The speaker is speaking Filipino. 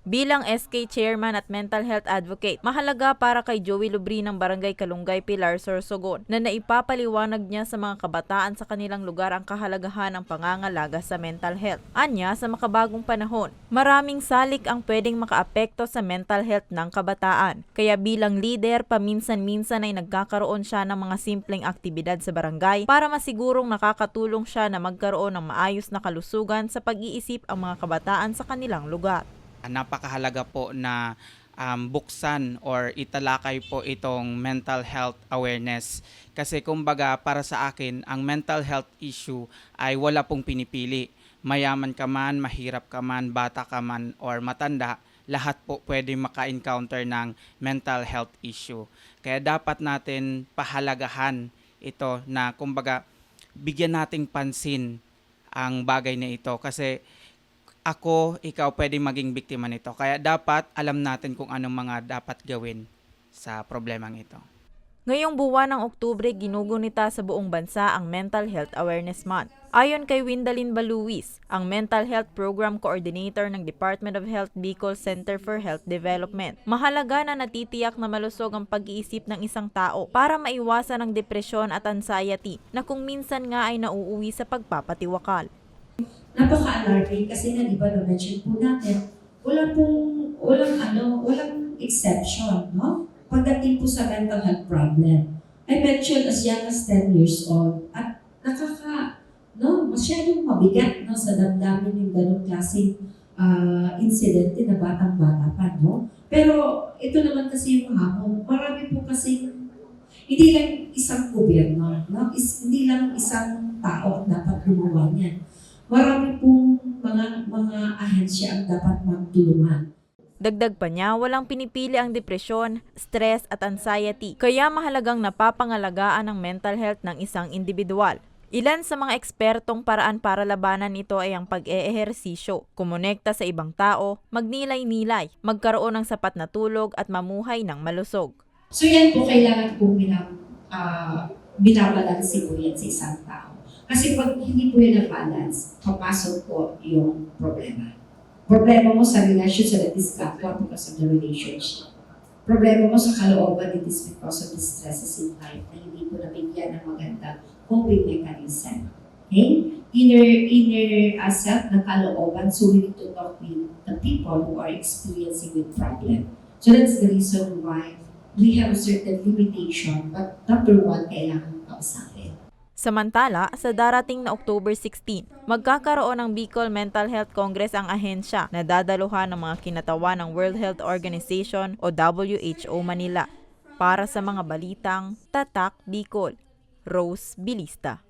Bilang SK Chairman at Mental Health Advocate, mahalaga para kay Joey Lubri ng Barangay Kalungay, Pilar, Sorsogon na naipapaliwanag niya sa mga kabataan sa kanilang lugar ang kahalagahan ng pangangalaga sa mental health. Anya, sa makabagong panahon, maraming salik ang pwedeng makaapekto sa mental health ng kabataan. Kaya bilang leader, paminsan-minsan ay nagkakaroon siya ng mga simpleng aktibidad sa barangay para masigurong nakakatulong siya na magkaroon ng maayos na kalusugan sa pag-iisip ang mga kabataan sa kanilang lugar. Napakahalaga po na buksan or italakay po itong mental health awareness. Kasi kumbaga para sa akin, ang mental health issue ay wala pong pinipili. Mayaman ka man, mahirap ka man, bata ka man, or matanda, lahat po pwede maka-encounter ng mental health issue. Kaya dapat natin pahalagahan ito na kumbaga bigyan nating pansin ang bagay na ito kasi ako, ikaw pwedeng maging biktima nito. Kaya dapat alam natin kung anong mga dapat gawin sa problemang ito. Ngayong buwan ng Oktubre, ginugunita sa buong bansa ang Mental Health Awareness Month. Ayon kay Windalyn Baluis, ang Mental Health Program Coordinator ng Department of Health Bicol Center for Health Development, mahalaga na natitiyak na malusog ang pag-iisip ng isang tao para maiwasan ang depresyon at anxiety na kung minsan nga ay nauuwi sa pagpapatiwakal. Napaka-alarming kasi nga di ba na-mention po natin, walang exception, no? Pagdating po sa mental health problem. I mentioned as young as 10 years old at masyadong mabigat, no, sa damdamin yung ganong klaseng incident na batang-bata pa, no? Pero ito naman kasi yung hamon, marami po kasi hindi lang isang gobyerno, no? Hindi lang isang tao ang dapat gumawa niyan. Marami pong mga ahensya ang dapat magtulungan. Dagdag pa niya, walang pinipili ang depresyon, stress at anxiety, kaya mahalagang napapangalagaan ang mental health ng isang individual. Ilan sa mga ekspertong paraan para labanan ito ay ang pag-eehersisyo, kumonekta sa ibang tao, magnilay-nilay, magkaroon ng sapat na tulog at mamuhay ng malusog. So yan po kailangan po binabalansin po yan sa isang tao. Kasi pag hindi po yan na-balance, papasok po yung problema. Problema mo sa relationship that is backward because of the relationship. Problema mo sa kalooban, it is because of the stresses in life na hindi po nabigyan ng magandang coping mechanism. Okay? Inner self na kalooban, so we need to talk with the people who are experiencing with problem. So that's the reason why we have a certain limitation, but number one, kailangan kausapin. Samantala, sa darating na October 16, magkakaroon ng Bicol Mental Health Congress ang ahensya na dadaluhan ng mga kinatawan ng World Health Organization o WHO Manila. Para sa mga balitang Tatak Bicol, Rose Bilista.